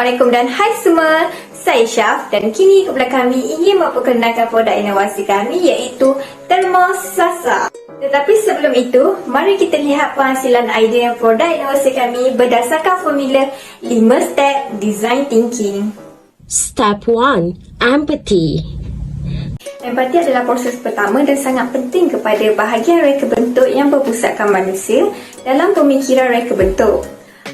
Assalamualaikum dan hai semua. Saya Syaf dan kini kepada kami ingin memperkenalkan produk inovasi kami iaitu Thermos Sasa. Tetapi sebelum itu, mari kita lihat penghasilan idea produk inovasi kami berdasarkan formula 5 step design thinking. Step 1. Empathy. Empati adalah proses pertama dan sangat penting kepada bahagian reka bentuk yang berpusatkan manusia dalam pemikiran reka bentuk.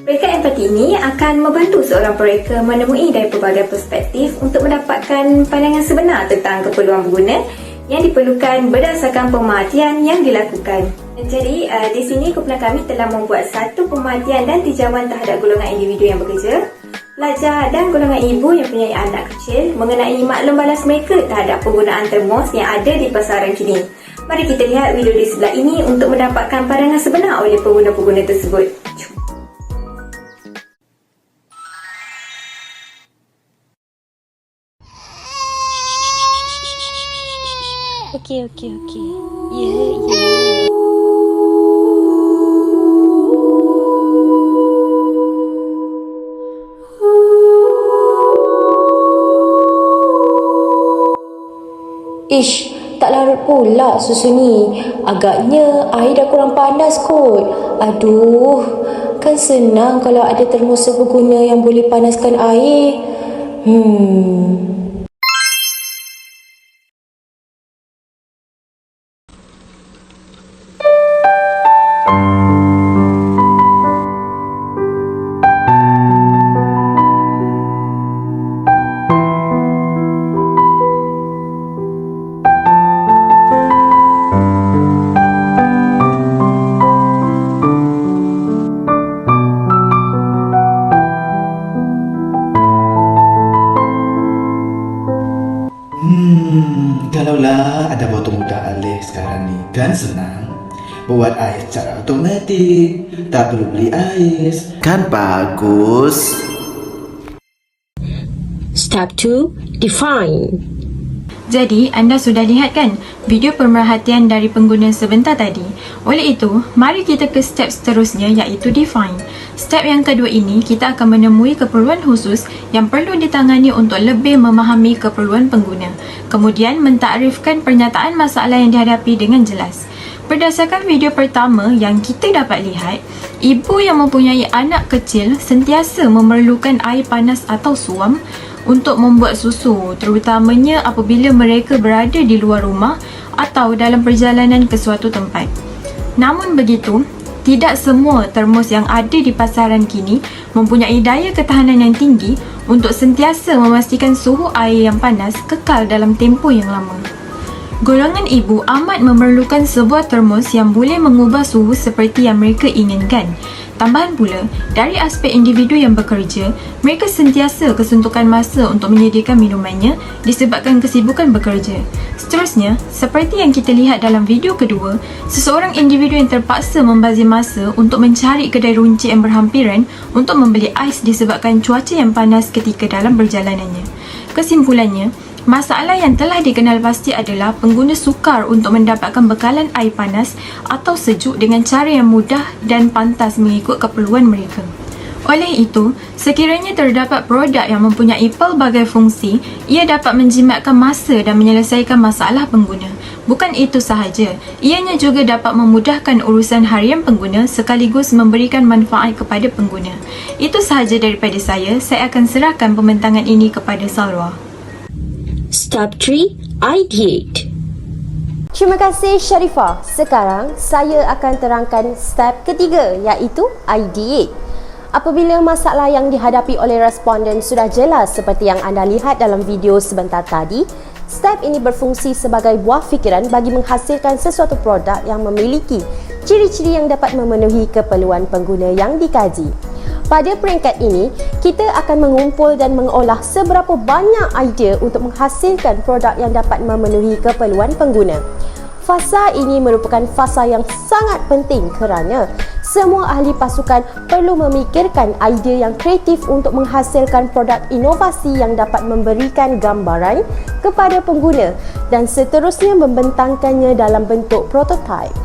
Reka empati ini akan membantu seorang pereka menemui dari pelbagai perspektif untuk mendapatkan pandangan sebenar tentang keperluan pengguna yang diperlukan berdasarkan pemerhatian yang dilakukan. Jadi, di sini kumpulan kami telah membuat satu pemerhatian dan tinjauan terhadap golongan individu yang bekerja, pelajar dan golongan ibu yang punya anak kecil mengenai maklum balas mereka terhadap penggunaan termos yang ada di pasaran kini. Mari kita lihat video di sebelah ini untuk mendapatkan pandangan sebenar oleh pengguna-pengguna tersebut. Okay. Yeah. Ish, tak larut pula susu ni. Agaknya air dah kurang panas kot. Aduh, kan senang kalau ada termos serbaguna yang boleh panaskan air. Kalaulah ada botol muda alih sekarang ni, kan senang. Buat ais secara automatik, tak perlu beli ais. Kan bagus. Step 2. Define. Jadi, anda sudah lihat kan video pemerhatian dari pengguna sebentar tadi. Oleh itu, mari kita ke step seterusnya iaitu define. Step yang kedua ini, kita akan menemui keperluan khusus yang perlu ditangani untuk lebih memahami keperluan pengguna. Kemudian, mentakrifkan pernyataan masalah yang dihadapi dengan jelas. Berdasarkan video pertama yang kita dapat lihat, ibu yang mempunyai anak kecil sentiasa memerlukan air panas atau suam untuk membuat susu, terutamanya apabila mereka berada di luar rumah atau dalam perjalanan ke suatu tempat. Namun begitu, tidak semua termos yang ada di pasaran kini mempunyai daya ketahanan yang tinggi untuk sentiasa memastikan suhu air yang panas kekal dalam tempoh yang lama. Golongan ibu amat memerlukan sebuah termos yang boleh mengubah suhu seperti yang mereka inginkan. Tambahan pula, dari aspek individu yang bekerja, mereka sentiasa kesuntukan masa untuk menyediakan minumannya disebabkan kesibukan bekerja. Seterusnya, seperti yang kita lihat dalam video kedua, seseorang individu yang terpaksa membazir masa untuk mencari kedai runcit yang berhampiran untuk membeli ais disebabkan cuaca yang panas ketika dalam perjalanannya. Kesimpulannya, masalah yang telah dikenal pasti adalah pengguna sukar untuk mendapatkan bekalan air panas atau sejuk dengan cara yang mudah dan pantas mengikut keperluan mereka. Oleh itu, sekiranya terdapat produk yang mempunyai pelbagai fungsi, ia dapat menjimatkan masa dan menyelesaikan masalah pengguna. Bukan itu sahaja, ianya juga dapat memudahkan urusan harian pengguna sekaligus memberikan manfaat kepada pengguna. Itu sahaja daripada saya akan serahkan pembentangan ini kepada Salwa. Step 3. Ideate. Terima kasih Sharifah. Sekarang saya akan terangkan step ketiga iaitu ideate. Apabila masalah yang dihadapi oleh responden sudah jelas seperti yang anda lihat dalam video sebentar tadi, step ini berfungsi sebagai buah fikiran bagi menghasilkan sesuatu produk yang memiliki ciri-ciri yang dapat memenuhi keperluan pengguna yang dikaji. Pada peringkat ini, kita akan mengumpul dan mengolah seberapa banyak idea untuk menghasilkan produk yang dapat memenuhi keperluan pengguna. Fasa ini merupakan fasa yang sangat penting kerana semua ahli pasukan perlu memikirkan idea yang kreatif untuk menghasilkan produk inovasi yang dapat memberikan gambaran kepada pengguna dan seterusnya membentangkannya dalam bentuk prototipe.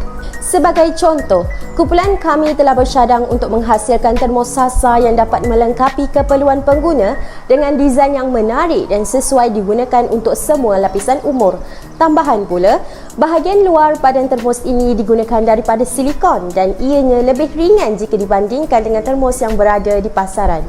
Sebagai contoh, kumpulan kami telah bersyadang untuk menghasilkan termos Sasa yang dapat melengkapi keperluan pengguna dengan desain yang menarik dan sesuai digunakan untuk semua lapisan umur. Tambahan pula, bahagian luar badan termos ini digunakan daripada silikon dan ianya lebih ringan jika dibandingkan dengan termos yang berada di pasaran.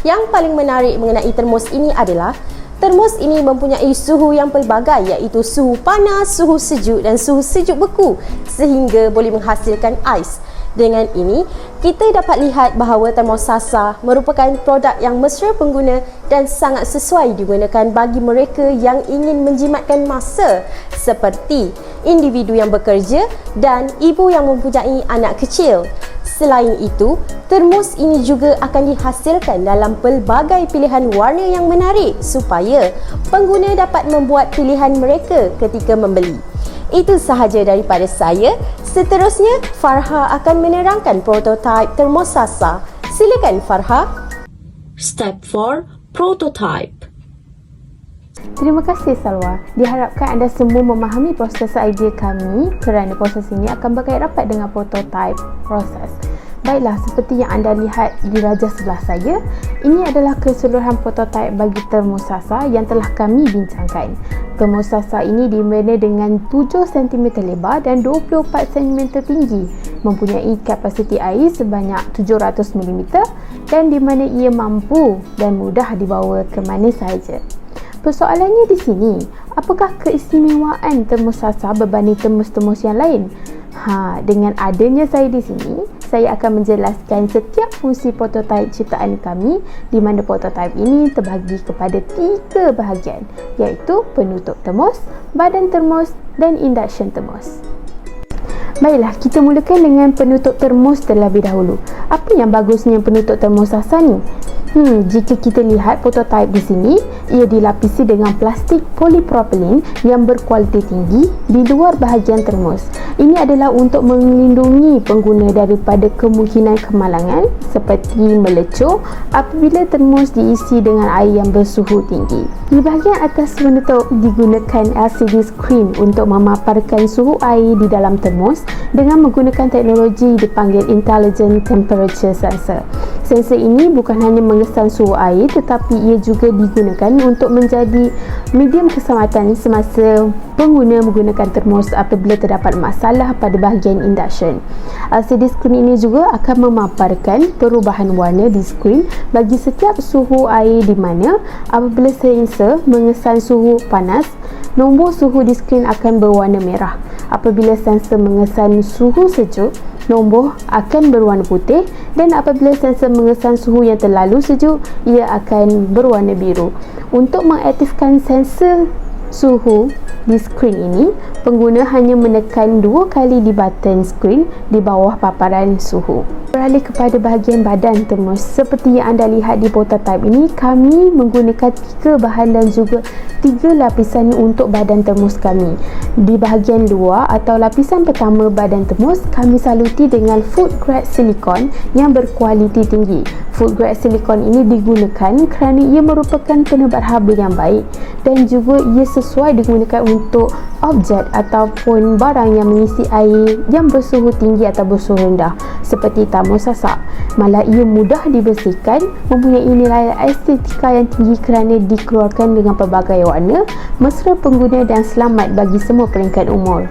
Yang paling menarik mengenai termos ini adalah termos ini mempunyai suhu yang pelbagai, iaitu suhu panas, suhu sejuk dan suhu sejuk beku, sehingga boleh menghasilkan ais. Dengan ini, kita dapat lihat bahawa termos Sasa merupakan produk yang mesra pengguna dan sangat sesuai digunakan bagi mereka yang ingin menjimatkan masa, seperti individu yang bekerja dan ibu yang mempunyai anak kecil. Selain itu, termos ini juga akan dihasilkan dalam pelbagai pilihan warna yang menarik supaya pengguna dapat membuat pilihan mereka ketika membeli. Itu sahaja daripada saya. Seterusnya, Farha akan menerangkan prototipe termos Sasa. Silakan Farha. Step 4. Prototype. Terima kasih Salwa. Diharapkan anda semua memahami proses idea kami kerana proses ini akan berkait rapat dengan prototype proses. Baiklah, seperti yang anda lihat di rajah sebelah saya, ini adalah keseluruhan prototipe bagi termos Sasa yang telah kami bincangkan. Termos Sasa ini dimana dengan 7 cm lebar dan 24 cm tinggi, mempunyai kapasiti air sebanyak 700 mm dan di mana ia mampu dan mudah dibawa ke mana sahaja. Persoalannya di sini, apakah keistimewaan termos Sasa berbanding termos-termos yang lain? Dengan adanya saya di sini, saya akan menjelaskan setiap fungsi prototipe ciptaan kami, di mana prototipe ini terbahagi kepada 3 bahagian, iaitu penutup termos, badan termos dan induction termos. Baiklah, kita mulakan dengan penutup termos terlebih dahulu. Apa yang bagusnya penutup termos Sasa ni? Jika kita lihat prototipe di sini, ia dilapisi dengan plastik polipropilin yang berkualiti tinggi di luar bahagian termos. Ini adalah untuk melindungi pengguna daripada kemungkinan kemalangan seperti melecur apabila termos diisi dengan air yang bersuhu tinggi. Di bahagian atas penutup digunakan LCD screen untuk memaparkan suhu air di dalam termos dengan menggunakan teknologi dipanggil Intelligent Temperature Sensor. Sensor ini bukan hanya mengesan suhu air, tetapi ia juga digunakan untuk menjadi medium keselamatan semasa pengguna menggunakan termos apabila terdapat masalah pada bahagian induction. LCD screen ini juga akan memaparkan perubahan warna di skrin bagi setiap suhu air, di mana apabila sensor mengesan suhu panas, nombor suhu di skrin akan berwarna merah. Apabila sensor mengesan suhu sejuk, nombor akan berwarna putih, dan apabila sensor mengesan suhu yang terlalu sejuk, ia akan berwarna biru. Untuk mengaktifkan sensor suhu di skrin ini, pengguna hanya menekan 2 kali di button skrin di bawah paparan suhu. Beralih kepada bahagian badan termos, seperti yang anda lihat di prototipe ini, kami menggunakan 3 bahan dan juga 3 lapisan untuk badan termos kami. Di bahagian luar atau lapisan pertama badan termos, kami saluti dengan food grade silikon yang berkualiti tinggi. Food grade silikon ini digunakan kerana ia merupakan penebat haba yang baik dan juga ia sesuai digunakan untuk objek ataupun barang yang mengisi air yang bersuhu tinggi atau bersuhu rendah seperti termos Sasa. Malah ia mudah dibersihkan, mempunyai nilai estetika yang tinggi kerana dikeluarkan dengan pelbagai warna, mesra pengguna dan selamat bagi semua peringkat umur.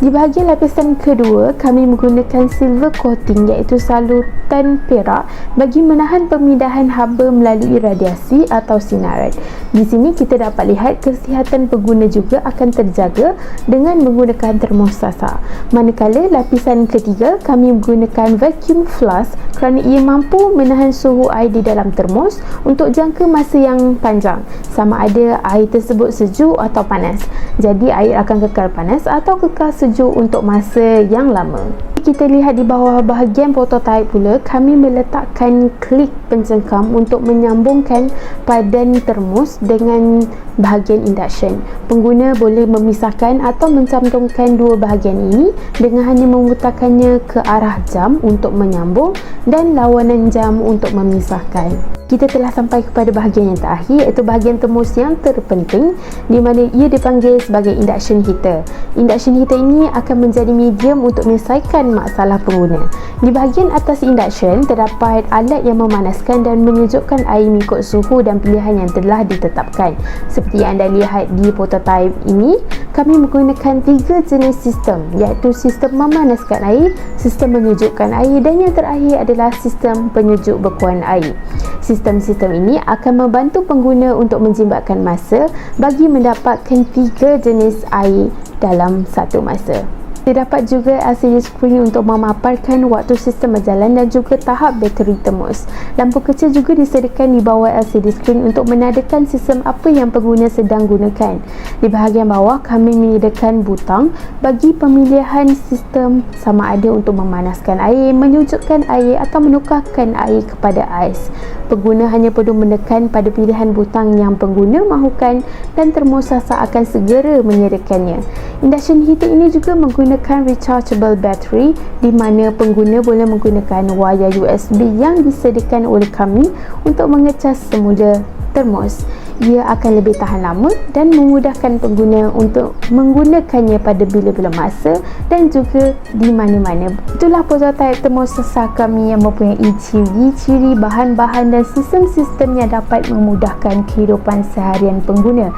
Di bahagian lapisan kedua, kami menggunakan silver coating, iaitu salutan perak bagi menahan pemindahan haba melalui radiasi atau sinaran. Di sini kita dapat lihat kesihatan pengguna juga akan terjaga dengan menggunakan termos Sasa. Manakala lapisan ketiga, kami menggunakan vacuum flask kerana ia mampu menahan suhu air di dalam termos untuk jangka masa yang panjang, sama ada air tersebut sejuk atau panas. Jadi air akan kekal panas atau kekal sejuk untuk masa yang lama. Kita lihat di bawah bahagian prototipe pula, kami meletakkan klik pencengkam untuk menyambungkan padan termos dengan bahagian induction. Pengguna boleh memisahkan atau mencantumkan 2 bahagian ini dengan hanya memutarkannya ke arah jam untuk menyambung dan lawanan jam untuk memisahkan. kita telah sampai kepada bahagian yang terakhir, iaitu bahagian termos yang terpenting, di mana ia dipanggil sebagai induction heater. Induction heater ini akan menjadi medium untuk menyelesaikan masalah pengguna. Di bahagian atas induction terdapat alat yang memanaskan dan menyejukkan air mengikut suhu dan pilihan yang telah ditetapkan. Seperti yang anda lihat di prototype ini, kami menggunakan 3 jenis sistem, iaitu sistem memanaskan air, sistem menyejukkan air dan yang terakhir adalah sistem penyejuk bekuan air. Sistem-sistem ini akan membantu pengguna untuk menjimatkan masa bagi mendapatkan 3 jenis air dalam satu masa. Terdapat juga LCD screen untuk memaparkan waktu sistem berjalan dan juga tahap bateri termos. Lampu kecil juga disediakan di bawah LCD screen untuk menandakan sistem apa yang pengguna sedang gunakan. Di bahagian bawah, kami menyediakan butang bagi pemilihan sistem sama ada untuk memanaskan air, menyejukkan air atau menukarkan air kepada ais. Pengguna hanya perlu menekan pada pilihan butang yang pengguna mahukan dan termos sasa akan segera menyediakannya. Induction heater ini juga menggunakan rechargeable battery, di mana pengguna boleh menggunakan wayar USB yang disediakan oleh kami untuk mengecas semula termos. Ia akan lebih tahan lama dan memudahkan pengguna untuk menggunakannya pada bila-bila masa dan juga di mana-mana. Itulah prototype termos sasa kami yang mempunyai ciri-ciri, bahan-bahan dan sistem-sistem yang dapat memudahkan kehidupan seharian pengguna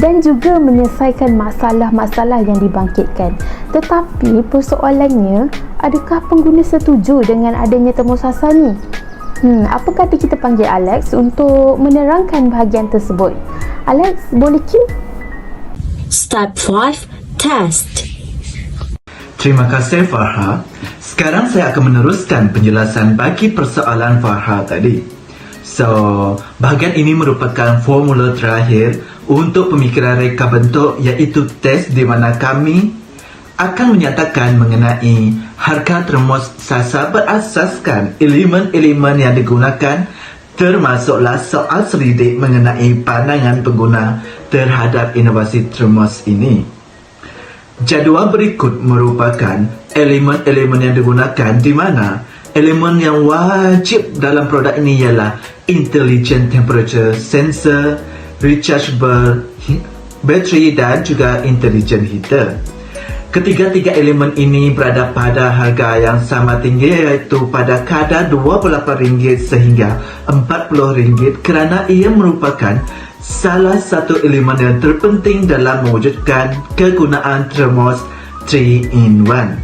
dan juga menyelesaikan masalah-masalah yang dibangkitkan. Tetapi persoalannya, adakah pengguna setuju dengan adanya termos sasa ni? Apa kata kita panggil Alex untuk menerangkan bahagian tersebut? Alex, boleh cue? Step 5. Test. Terima kasih Farha. Sekarang saya akan meneruskan penjelasan bagi persoalan Farha tadi. So, bahagian ini merupakan formula terakhir untuk pemikiran reka bentuk, iaitu test di mana kami akan menyatakan mengenai harga termos sasa berasaskan elemen-elemen yang digunakan, termasuklah soal selidik mengenai pandangan pengguna terhadap inovasi termos ini. Jadual berikut merupakan elemen-elemen yang digunakan, di mana elemen yang wajib dalam produk ini ialah intelligent temperature sensor, rechargeable battery dan juga intelligent heater. Ketiga-tiga elemen ini berada pada harga yang sama tinggi, iaitu pada kadar RM28 sehingga RM40, kerana ia merupakan salah satu elemen yang terpenting dalam mewujudkan kegunaan termos 3-in-1.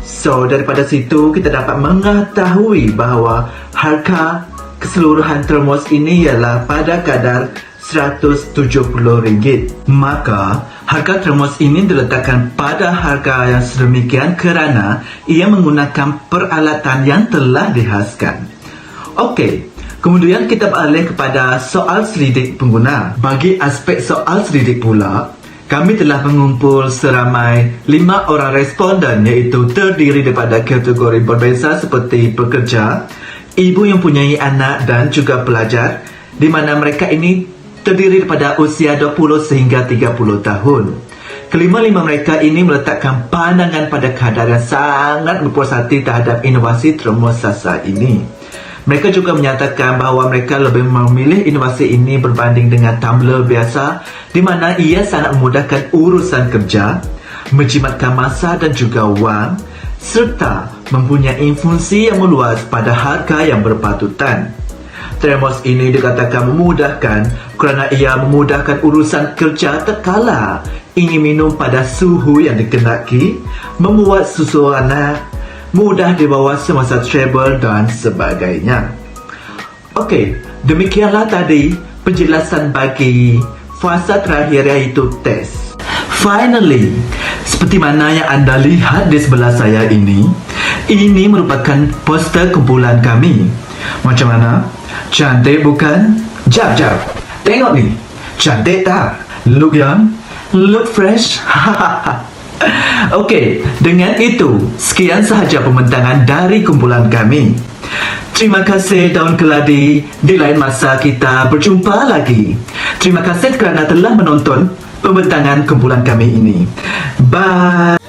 So, daripada situ kita dapat mengetahui bahawa harga keseluruhan termos ini ialah pada kadar RM170. Maka, harga termos ini diletakkan pada harga yang sedemikian kerana ia menggunakan peralatan yang telah dihaskan. Okey, kemudian kita beralih kepada soal selidik pengguna. Bagi aspek soal selidik pula, kami telah mengumpul seramai 5 orang responden, iaitu terdiri daripada kategori berbeza seperti pekerja, ibu yang mempunyai anak dan juga pelajar, di mana mereka ini terdiri daripada usia 20 sehingga 30 tahun. Kelima-lima mereka ini meletakkan pandangan pada kadar yang sangat berpuas hati terhadap inovasi termos sasa ini. Mereka juga menyatakan bahawa mereka lebih memilih inovasi ini berbanding dengan tumbler biasa, di mana ia sangat memudahkan urusan kerja, menjimatkan masa dan juga wang, serta mempunyai fungsi yang meluas pada harga yang berpatutan. Termos ini dikatakan memudahkan kerana ia memudahkan urusan kerja tatkala ingin minum pada suhu yang dikehendaki, membuat susu anak, mudah dibawa semasa travel dan sebagainya. Okey, demikianlah tadi penjelasan bagi fasa terakhir, iaitu test. Finally, seperti mana yang anda lihat di sebelah saya ini merupakan poster kumpulan kami. Macam mana? Cantik bukan? Jap. Tengok ni. Cantik tak? Look young? Look fresh? Okey, dengan itu, sekian sahaja pembentangan dari kumpulan kami. Terima kasih Daun Keladi. Di lain masa kita berjumpa lagi. Terima kasih kerana telah menonton pembentangan kumpulan kami ini. Bye.